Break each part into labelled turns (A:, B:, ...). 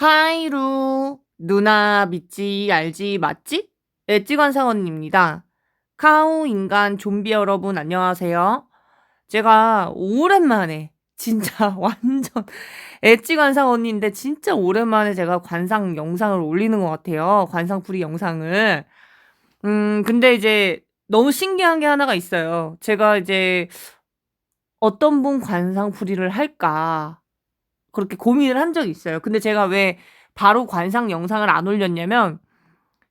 A: 하이루. 누나 믿지 알지 맞지? 엣지관상언입니다. 카우 인간 좀비 여러분 안녕하세요. 제가 오랜만에 진짜 완전 엣지관상언니인데 진짜 오랜만에 제가 관상 영상을 올리는 것 같아요. 관상풀이 영상을. 근데 이제 너무 신기한 게 하나가 있어요. 제가 이제 어떤 분 관상풀이를 할까 그렇게 고민을 한 적이 있어요. 근데 제가 왜 바로 관상 영상을 안 올렸냐면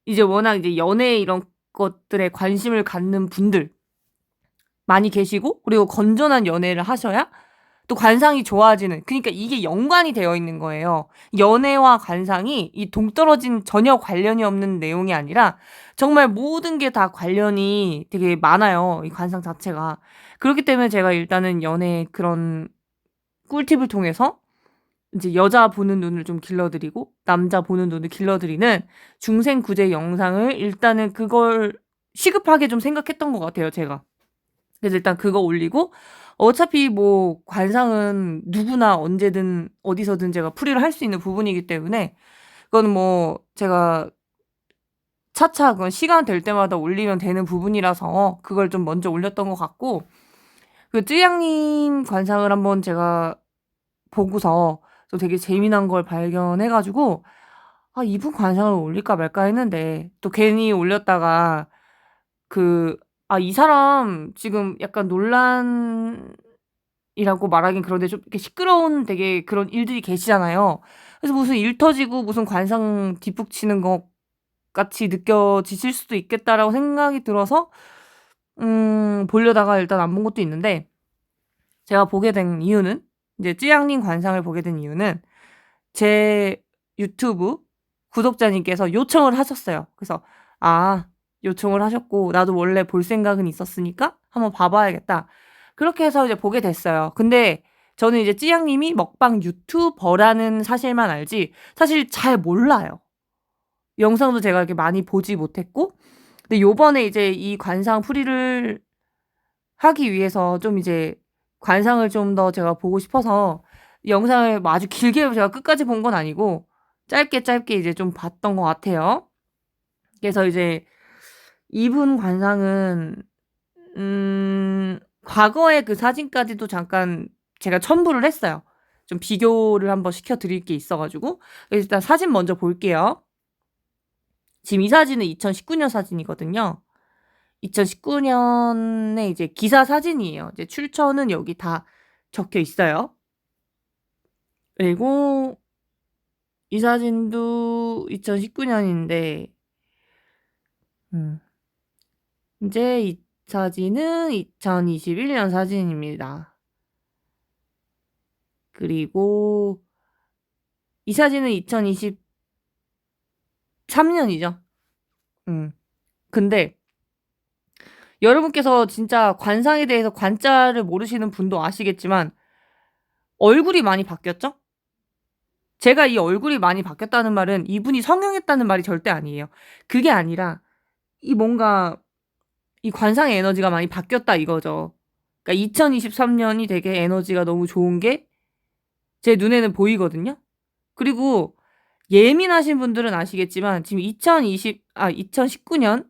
A: 이제 워낙 이제 연애 이런 것들에 관심을 갖는 분들 많이 계시고 그리고 건전한 연애를 하셔야 또 관상이 좋아지는 그러니까 이게 연관이 되어 있는 거예요. 연애와 관상이 이 동떨어진 전혀 관련이 없는 내용이 아니라 정말 모든 게 다 관련이 되게 많아요. 이 관상 자체가. 그렇기 때문에 제가 일단은 연애 그런 꿀팁을 통해서 이제 여자 보는 눈을 좀 길러드리고 남자 보는 눈을 길러드리는 중생구제 영상을 일단은 그걸 시급하게 좀 생각했던 것 같아요, 제가. 그래서 일단 그거 올리고 어차피 뭐 관상은 누구나 언제든 어디서든 제가 풀이를 할 수 있는 부분이기 때문에 그거는 뭐 제가 차차 그건 시간 될 때마다 올리면 되는 부분이라서 그걸 좀 먼저 올렸던 것 같고 그 쯔양님 관상을 한번 제가 보고서 또 되게 재미난 걸 발견해 가지고 '아 이분 관상을 올릴까 말까.' 했는데 또 괜히 올렸다가 그 이 사람 지금 약간 논란이라고 말하긴 그런데 좀 이렇게 시끄러운 되게 그런 일들이 계시잖아요. 그래서 무슨 일 터지고 무슨 관상 뒷북치는 것 같이 느껴지실 수도 있겠다라고 생각이 들어서 보려다가 일단 안 본 것도 있는데 제가 보게 된 이유는 이제 쯔양님 관상을 보게 된 이유는 제 유튜브 구독자님께서 요청을 하셨어요. 그래서 요청을 하셨고 나도 원래 볼 생각은 있었으니까 '한번 봐 봐야겠다.' 그렇게 해서 이제 보게 됐어요. 근데 저는 이제 찌양님이 먹방 유튜버라는 사실만 알지 사실 잘 몰라요. 영상도 제가 이렇게 많이 보지 못했고 근데 요번에 이제 이 관상 풀이를 하기 위해서 좀 이제 관상을 좀 더 제가 보고 싶어서 영상을 뭐 아주 길게 제가 끝까지 본 건 아니고 짧게 이제 좀 봤던 것 같아요. 그래서 이제 이분 관상은 과거의 그 사진까지도 잠깐 제가 첨부를 했어요. 좀 비교를 한번 시켜 드릴 게 있어 가지고 일단 사진 먼저 볼게요. 지금 이 사진은 2019년 사진이거든요. 2019년에 이제 기사 사진이에요. 이제 출처는 여기 다 적혀 있어요. 그리고 이 사진도 2019년인데 인제 이 사진은 2021년 사진입니다. 그리고 이 사진은 2023년이죠. 근데 여러분께서 진짜 관상에 대해서 관자를 모르시는 분도 아시겠지만 얼굴이 많이 바뀌었죠? 제가 이 얼굴이 많이 바뀌었다는 말은 이분이 성형했다는 말이 절대 아니에요. 그게 아니라 이 뭔가 이 관상의 에너지가 많이 바뀌었다 이거죠. 그러니까 2023년이 되게 에너지가 너무 좋은 게 제 눈에는 보이거든요. 그리고 예민하신 분들은 아시겠지만 지금 2019년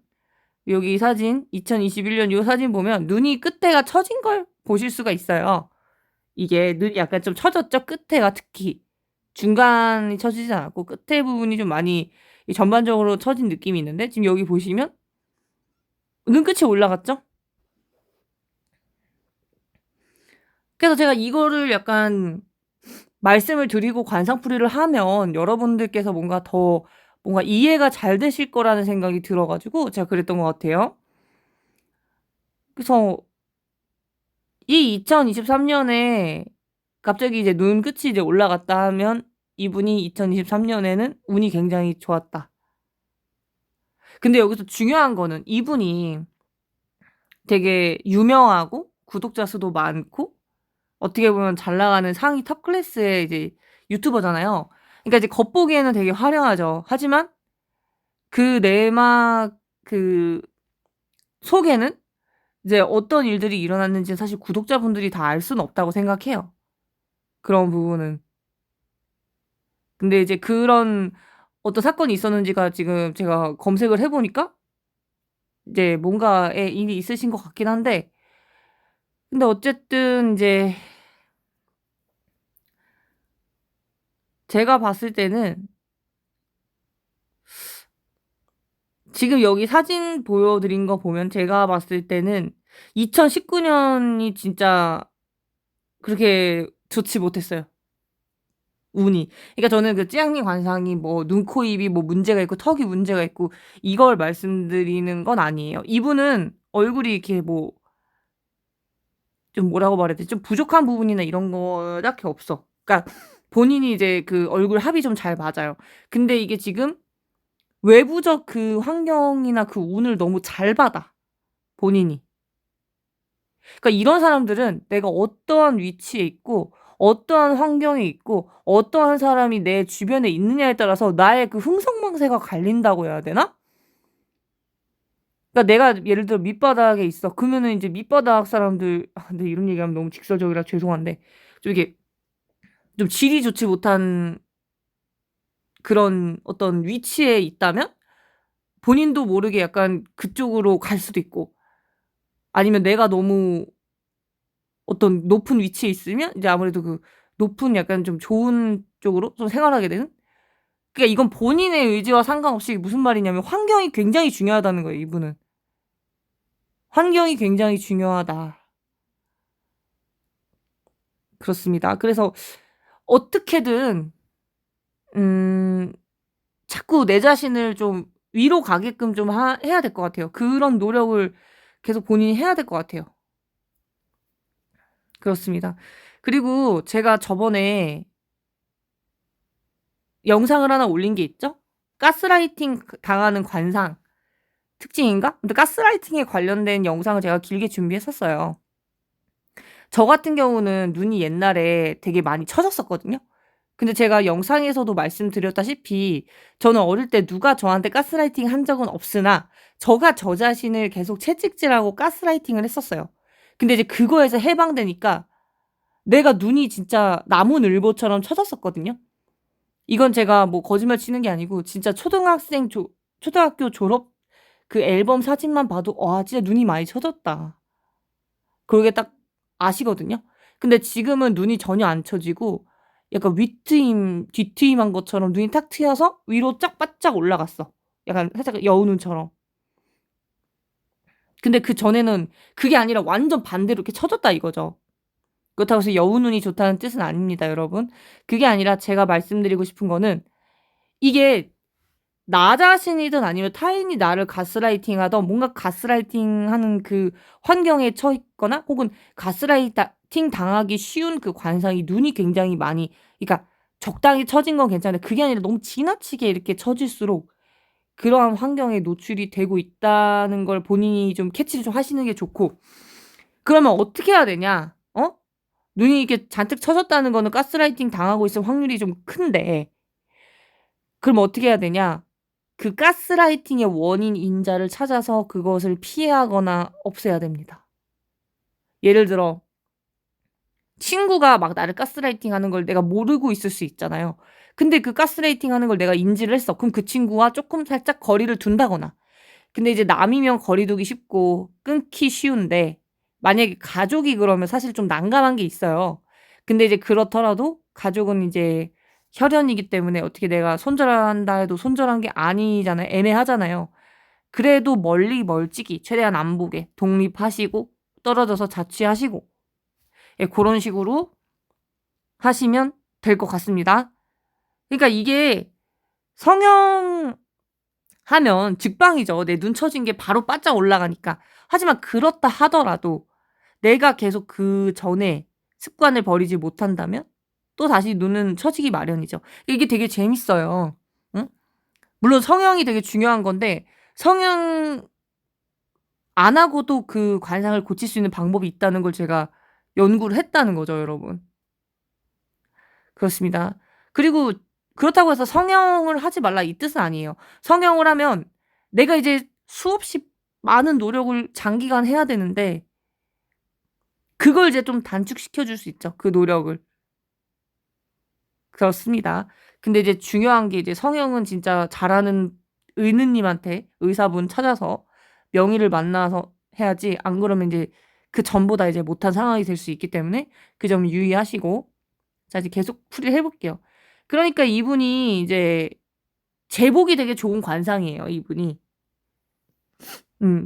A: 여기 사진 2021년 요 사진 보면 눈이 끝에가 처진 걸 보실 수가 있어요. 이게 눈이 약간 좀 처졌죠? 끝에가 특히. 중간이 처지지 않았고 끝에 부분이 좀 많이 이 전반적으로 처진 느낌이 있는데 지금 여기 보시면 눈끝이 올라갔죠? 그래서 제가 이거를 약간 말씀을 드리고 관상풀이를 하면 여러분들께서 뭔가 이해가 잘 되실 거라는 생각이 들어 가지고 제가 그랬던 것 같아요. 그래서 이 2023년에 갑자기 이제 눈끝이 이제 올라갔다 하면 이분이 2023년에는 운이 굉장히 좋았다. 근데 여기서 중요한 거는 이분이 되게 유명하고 구독자 수도 많고 어떻게 보면 잘 나가는 상위 탑 클래스의 이제 유튜버잖아요. 그러니까 이제 겉보기에는 되게 화려하죠. 하지만 그 내막 그 속에는 이제 어떤 일들이 일어났는지는 사실 구독자분들이 다 알 수는 없다고 생각해요, 그런 부분은. 근데 이제 그런 어떤 사건이 있었는지가 지금 제가 검색을 해 보니까 이제 뭔가에 일이 있으신 것 같긴 한데, 근데 어쨌든 인제 제가 봤을 때는 지금 여기 사진 보여 드린 거 보면 제가 봤을 때는 2019 년이 진짜 그렇게 좋지 못했어요, 운이. 그러니까 저는 그 찌양님 관상이 뭐 눈, 코, 입이 뭐 문제가 있고 턱이 문제가 있고 이걸 말씀드리는 건 아니에요. 이분은 얼굴이 이렇게 뭐 좀 뭐라고 말해야 되지? 좀 부족한 부분이나 이런 거 딱히 없어. 그러니까 본인이 이제 그 얼굴 합이 좀 잘 맞아요. 근데 이게 지금 외부적 그 환경이나 그 운을 너무 잘 받아, 본인이. 그러니까 이런 사람들은 내가 어떠한 위치에 있고 어떠한 환경에 있고 어떠한 사람이 내 주변에 있느냐에 따라서 나의 그 흥청망새가 갈린다고 해야 되나? 그러니까 내가 예를 들어 밑바닥에 있어. 그러면은 인제 밑바닥 사람들, 근데 이런 얘기하면 너무 직설적이라 죄송한데 좀 이렇게 좀 질이 좋지 못한 그런 어떤 위치에 있다면 본인도 모르게 약간 그쪽으로 갈 수도 있고, 아니면 내가 너무 어떤 높은 위치에 있으면 이제 아무래도 그 높은 약간 좀 좋은 쪽으로 좀 생활하게 되는? 그러니까 이건 본인의 의지와 상관없이 무슨 말이냐면 환경이 굉장히 중요하다는 거예요, 이분은. 환경이 굉장히 중요하다. 그렇습니다. 그래서 어떻게든 음 자꾸 내 자신을 좀 위로 가게끔 좀 해야 될 것 같아요. 그런 노력을 계속 본인이 해야 될 것 같아요. 그렇습니다. 그리고 제가 저번에 영상을 하나 올린 게 있죠? 가스라이팅 당하는 관상 특징인가? 근데 가스라이팅에 관련된 영상을 제가 길게 준비했었어요. 저 같은 경우는 눈이 옛날에 되게 많이 처졌었거든요. 근데 제가 영상에서도 말씀드렸다시피 저는 어릴 때 누가 저한테 가스라이팅 한 적은 없으나 제가 저 자신을 계속 채찍질하고 가스라이팅을 했었어요. 근데 이제 그거에서 해방되니까 내가 눈이 진짜 나무늘보처럼 처졌었거든요. 이건 제가 뭐 거짓말 치는 게 아니고 진짜 초등학교 졸업 그 앨범 사진만 봐도 '와 진짜 눈이 많이 처졌다.' 그러게 딱 아시거든요. 근데 지금은 눈이 전혀 안 처지고 약간 윗트임 뒤트임한 것처럼 눈이 탁 트여서 위로 쫙 바짝 올라갔어. 약간 살짝 여우눈처럼. 근데 그전에는 그게 아니라 완전 반대로 이렇게 처졌다 이거죠. 그렇다고 해서 여우눈이 좋다는 뜻은 아닙니다, 여러분. 그게 아니라 제가 말씀드리고 싶은 거는 이게 나 자신이든 아니면 타인이 나를 가스라이팅하든 뭔가 가스라이팅하는 그 환경에 처해 있거나 혹은 가스라이팅 당하기 쉬운 그 관상이 눈이 굉장히 많이, 그러니까 적당히 처진 건 괜찮은데 그게 아니라 너무 지나치게 이렇게 처질수록 그러한 환경에 노출이 되고 있다는 걸 본인이 좀 캐치를 좀 하시는 게 좋고, 그러면 어떻게 해야 되냐? 눈이 이렇게 잔뜩 처졌다는 거는 가스라이팅 당하고 있을 확률이 좀 큰데 그럼 어떻게 해야 되냐? 그 가스라이팅의 원인 인자를 찾아서 그것을 피하거나 없애야 됩니다. 예를 들어 친구가 막 나를 가스라이팅하는 걸 내가 모르고 있을 수 있잖아요. 근데 그 가스라이팅하는 걸 내가 인지를 했어. 그럼 그 친구와 쪼끔 살짝 거리를 둔다거나. 근데 이제 남이면 거리 두기 쉽고 끊기 쉬운데 만약에 가족이 그러면 사실 좀 난감한 게 있어요. 근데 이제 그렇더라도 가족은 이제 혈연이기 때문에 어떻게 내가 손절한다 해도 손절한 게 아니잖아요. 애매하잖아요. 그래도 멀찍이 최대한 안 보게 독립하시고 떨어져서 자취하시고, 예 고런 식으로 하시면 될 것 같습니다. 그러니까 이게 성형하면 직방이죠. 내 눈 처진 게 바로 바짝 올라가니까. 하지만 그렇다 하더라도 내가 계속 그전에 습관을 버리지 못한다면 또다시 눈은 처지기 마련이죠. 이게 되게 재밌어요. 응? 물론 성형이 되게 중요한 건데 성형 안 하고도 그 관상을 고칠 수 있는 방법이 있다는 걸 제가 연구를 했다는 거죠, 여러분. 그렇습니다. 그리고 그렇다고 해서 성형을 하지 말라 이 뜻은 아니에요. 성형을 하면 내가 이제 수없이 많은 노력을 장기간 해야 되는데 그걸 이제 좀 단축시켜 줄 수 있죠, 그 노력을. 그렇습니다. 근데 이제 중요한 게 이제 성형은 진짜 잘하는 의느님한테 의사분 찾아서 명의를 만나서 해야지 안 그러면 이제 그 전보다 이제 못한 상황이 될 수 있기 때문에 그 점 유의하시고 자 이제 계속 풀이를 해 볼게요. 그러니까 이분이 이제 제복이 되게 좋은 관상이에요, 이분이.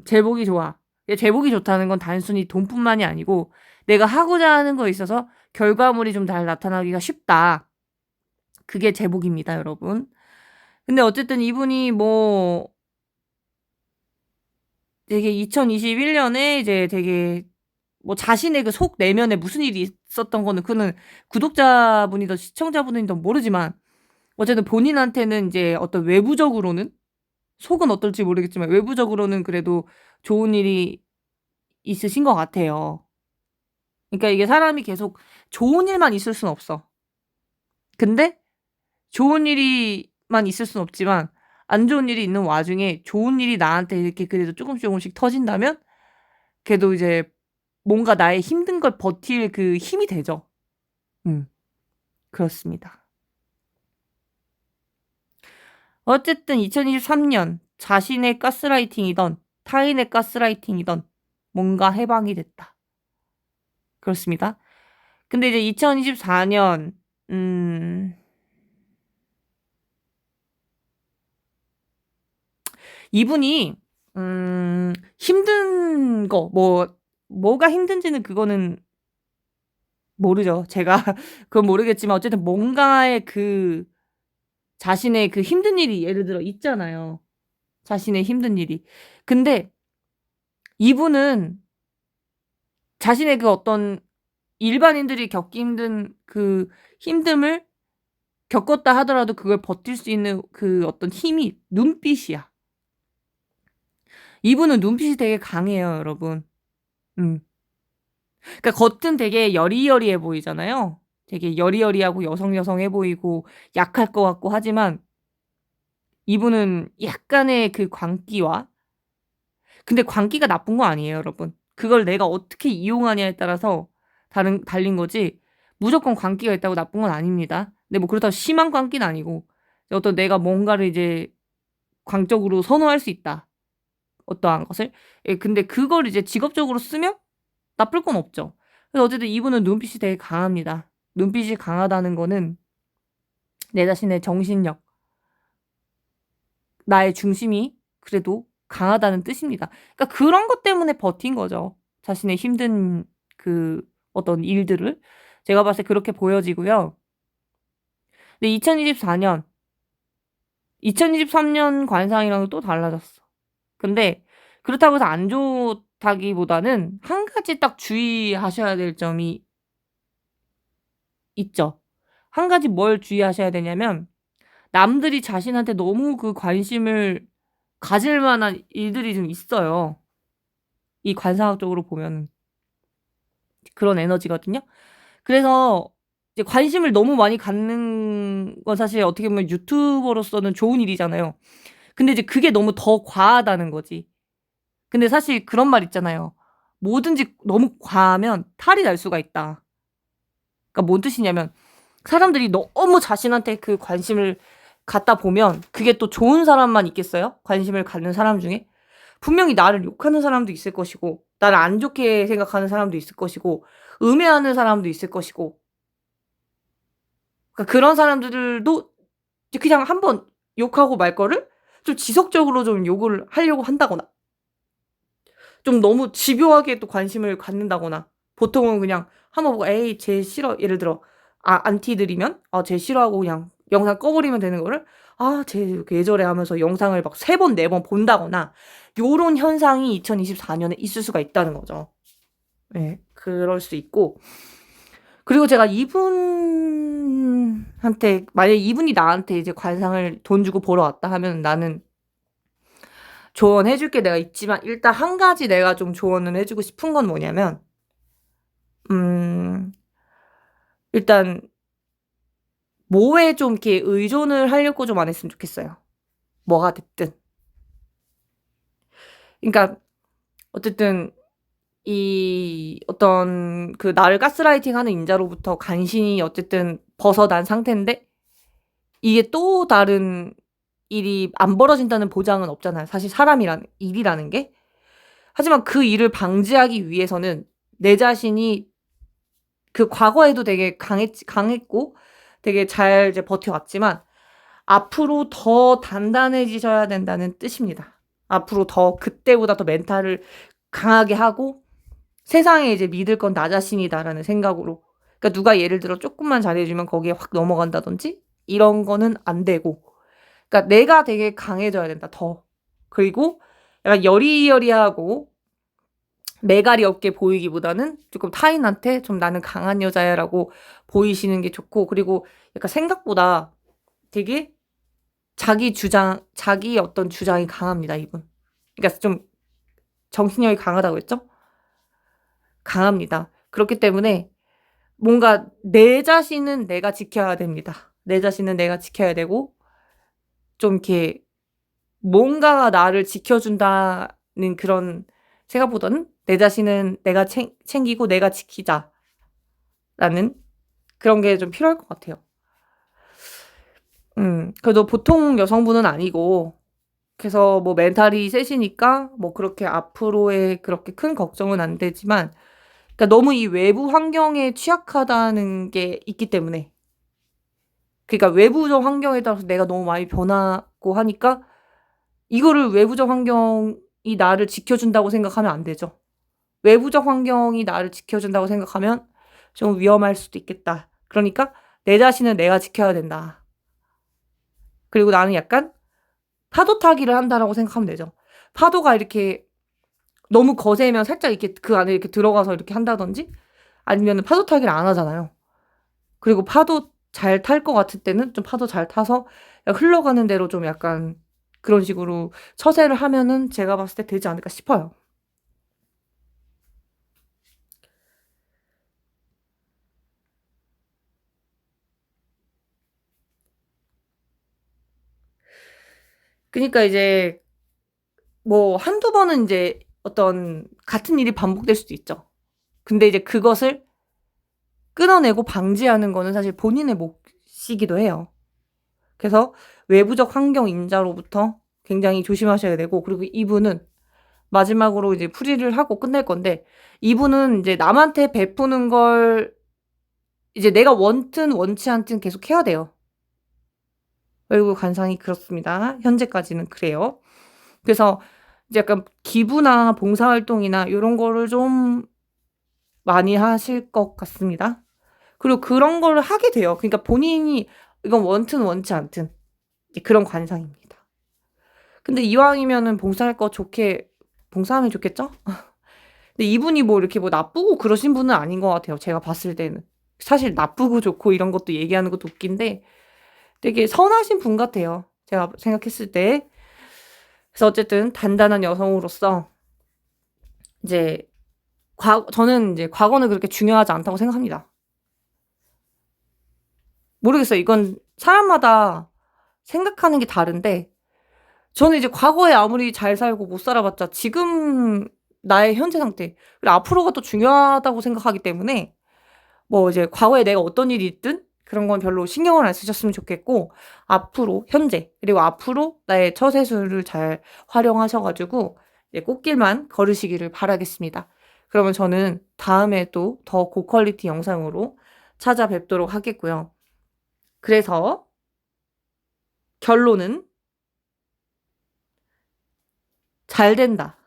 A: 제복이 좋아. 제복이 좋다는 건 단순히 돈뿐만이 아니고 내가 하고자 하는 거에 있어서 결과물이 좀 잘 나타나기가 쉽다. 그게 제복입니다, 여러분. 근데 어쨌든 이분이 뭐 되게 2021년에 이제 되게 뭐 자신의 그 속 내면에 무슨 일이 있었던 거는 그는 구독자분이든 시청자분이든 모르지만 어쨌든 본인한테는 이제 어떤 외부적으로는 속은 어떨지 모르겠지만 외부적으로는 그래도 좋은 일이 있으신 것 같아요. 그러니까 이게 사람이 계속 좋은 일만 있을 순 없어. 근데 좋은 일이만 있을 순 없지만 안 좋은 일이 있는 와중에 좋은 일이 나한테 이렇게 그래도 조금씩 터진다면 그래도 이제 뭔가 나의 힘든 걸 버틸 그 힘이 되죠. 그렇습니다. 어쨌든 2023년 자신의 가스라이팅이던 타인의 가스라이팅이던 뭔가 해방이 됐다. 그렇습니다. 근데 이제 2024년 이분이 힘든 거 뭐가 힘든지는 그거는 모르죠. 제가 그건 모르겠지만 어쨌든 뭔가의 그 자신의 그 힘든 일이 예를 들어 있잖아요. 자신의 힘든 일이. 근데 이분은 자신의 그 어떤 일반인들이 겪기 힘든 그 힘듦을 겪었다 하더라도 그걸 버틸 수 있는 그 어떤 힘이 눈빛이야. 이분은 눈빛이 되게 강해요, 여러분. 그러니까 겉은 되게 여리여리해 보이잖아요. 되게 여리여리하고 여성여성해 보이고 약할 것 같고 하지만 이분은 약간의 그 광기와 근데 광기가 나쁜 거 아니에요, 여러분. 그걸 내가 어떻게 이용하냐에 따라서 달린 거지 무조건 광기가 있다고 나쁜 건 아닙니다. 근데 뭐 그렇다고 심한 광기는 아니고 어떤 내가 뭔가를 이제 광적으로 선호할 수 있다. 어떠한 것을. 예 근데 그걸 이제 직업적으로 쓰면 나쁠 건 없죠. 그래서 어쨌든 이분은 눈빛이 되게 강합니다. 눈빛이 강하다는 거는 내 자신의 정신력, 나의 중심이 그래도 강하다는 뜻입니다. 그러니까 그런 것 때문에 버틴 거죠. 자신의 힘든 그 어떤 일들을. 제가 봤을 때 그렇게 보여지고요. 근데 2023년 관상이랑은 또 달라졌어. 근데 그렇다고 해서 안 좋다기보다는 한 가지 딱 주의하셔야 될 점이 있죠. 한 가지 뭘 주의하셔야 되냐면 남들이 자신한테 너무 그 관심을 가질 만한 일들이 좀 있어요. 이 관상학적으로 보면은. 그런 에너지거든요. 그래서 이제 관심을 너무 많이 갖는 건 사실 어떻게 보면 유튜버로서는 좋은 일이잖아요. 근데 이제 그게 너무 더 과하다는 거지. 근데 사실 그런 말 있잖아요. "뭐든지 너무 과하면 탈이 날 수가 있다." 그러니까 뭔 뜻이냐면 사람들이 너무 자신한테 그 관심을 갖다 보면 그게 또 좋은 사람만 있겠어요? 관심을 갖는 사람 중에? 분명히 나를 욕하는 사람도 있을 것이고 나를 안 좋게 생각하는 사람도 있을 것이고 음해하는 사람도 있을 것이고 그러니까 그런 사람들도 이제 그냥 한번 욕하고 말 거를 좀 지속적으로 좀 욕을 하려고 한다거나 좀 너무 집요하게 또 관심을 갖는다거나 보통은 그냥 한번 보고 '에이 쟤 싫어.' 예를 들어 안티들이면 쟤 싫어하고 그냥 영상 꺼 버리면 되는 거를 '아 쟤 왜 저래.' 하면서 영상을 막 3번 4번 본다거나 요런 현상이 2024년에 있을 수가 있다는 거죠. 예. 그럴 수 있고 그리고 제가 이분한테 만약에 이분이 나한테 이제 관상을 돈 주고 보러 왔다 하면은 나는 조언해 줄 게 내가 있지만 일단 한 가지 내가 좀 조언을 해 주고 싶은 건 뭐냐면 음 일단 뭐에 좀 이렇게 의존을 하려고 좀 안 했으면 좋겠어요, 뭐가 됐든. 그러니까 어쨌든 이 어떤 그 나를 가스라이팅하는 인자로부터 간신히 어쨌든 벗어난 상태인데 이게 또 다른 일이 안 벌어진다는 보장은 없잖아요. 사실 일이라는 게. 하지만 그 일을 방지하기 위해서는 내 자신이 그 과거에도 되게 강했고 되게 잘 이제 버텨왔지만 앞으로 더 단단해지셔야 된다는 뜻입니다. 앞으로 더 그때보다 더 멘탈을 강하게 하고 세상에 이제 믿을 건 나 자신이다라는 생각으로. 그러니까 누가 예를 들어 조금만 잘해주면 거기에 확 넘어간다든지 이런 거는 안 되고. 그러니까 내가 되게 강해져야 된다. 더. 그리고 약간 여리여리하고 매갈이 없게 보이기보다는 조금 타인한테 좀 나는 강한 여자야라고 보이시는 게 좋고, 그리고 약간 생각보다 되게 자기 어떤 주장이 강합니다, 이분. 그러니까 좀 정신력이 강하다고 했죠? 강합니다. 그렇기 때문에 뭔가 내 자신은 내가 지켜야 됩니다. 내 자신은 내가 지켜야 되고, 좀 이렇게 뭔가가 나를 지켜준다는 그런 생각보다는 내 자신은 내가 챙기고 내가 지키자라는 그런 게 좀 필요할 것 같아요. 그래도 보통 여성분은 아니고, 그래서 뭐 멘탈이 세시니까 뭐 그렇게 앞으로의 그렇게 큰 걱정은 안 되지만, 그러니까 너무 이 외부 환경에 취약하다는 게 있기 때문에, 그러니까 외부적 환경에 따라서 내가 너무 많이 변하고 하니까 이거를 외부적 환경이 나를 지켜준다고 생각하면 안 되죠. 외부적 환경이 나를 지켜준다고 생각하면 좀 위험할 수도 있겠다. 그러니까 내 자신은 내가 지켜야 된다. 그리고 나는 약간 파도 타기를 한다라고 생각하면 되죠. 파도가 이렇게 너무 거세면 살짝 이렇게 그 안에 이렇게 들어가서 이렇게 한다든지, 아니면 파도 타기를 안 하잖아요. 그리고 파도 잘 탈 것 같을 때는 좀 파도 잘 타서 흘러가는 대로 좀 약간 그런 식으로 처세를 하면은 제가 봤을 때 되지 않을까 싶어요. 그러니까 이제 뭐 한두 번은 이제 어떤 같은 일이 반복될 수도 있죠. 근데 이제 그것을 끊어내고 방지하는 거는 사실 본인의 몫이기도 해요. 그래서 외부적 환경 인자로부터 굉장히 조심하셔야 되고, 그리고 이분은 마지막으로 이제 풀이를 하고 끝낼 건데, 이분은 이제 남한테 베푸는 걸 이제 내가 원든 원치 않든 계속 해야 돼요. 얼굴 관상이 그렇습니다. 현재까지는 그래요. 그래서 이제 약간 기부나 봉사활동이나 요런 거를 좀 많이 하실 것 같습니다. 그리고 그런 거를 하게 돼요. 그러니까 본인이 이건 원든 원치 않든 이제 그런 관상입니다. 근데 이왕이면은 봉사하면 좋겠죠? 근데 이분이 뭐 이렇게 뭐 나쁘고 그러신 분은 아닌 것 같아요. 제가 봤을 때는. 사실 나쁘고 좋고 이런 것도 얘기하는 것도 웃긴데 되게 선하신 분 같아요. 제가 생각했을 때. 그래서 어쨌든 단단한 여성으로서 이제 저는 이제 과거는 그렇게 중요하지 않다고 생각합니다. 모르겠어요. 이건 사람마다 생각하는 게 다른데, 저는 이제 과거에 아무리 잘 살고 못 살아봤자 지금 나의 현재 상태, 그리고 앞으로가 더 중요하다고 생각하기 때문에 뭐 이제 과거에 내가 어떤 일이 있든 그런 건 별로 신경을 안 쓰셨으면 좋겠고, 앞으로 현재 그리고 앞으로 나의 처세술을 잘 활용하셔 가지고 이제 꽃길만 걸으시기를 바라겠습니다. 그러면 저는 다음에 또 더 고퀄리티 영상으로 찾아뵙도록 하겠고요. 그래서 결론은 잘 된다.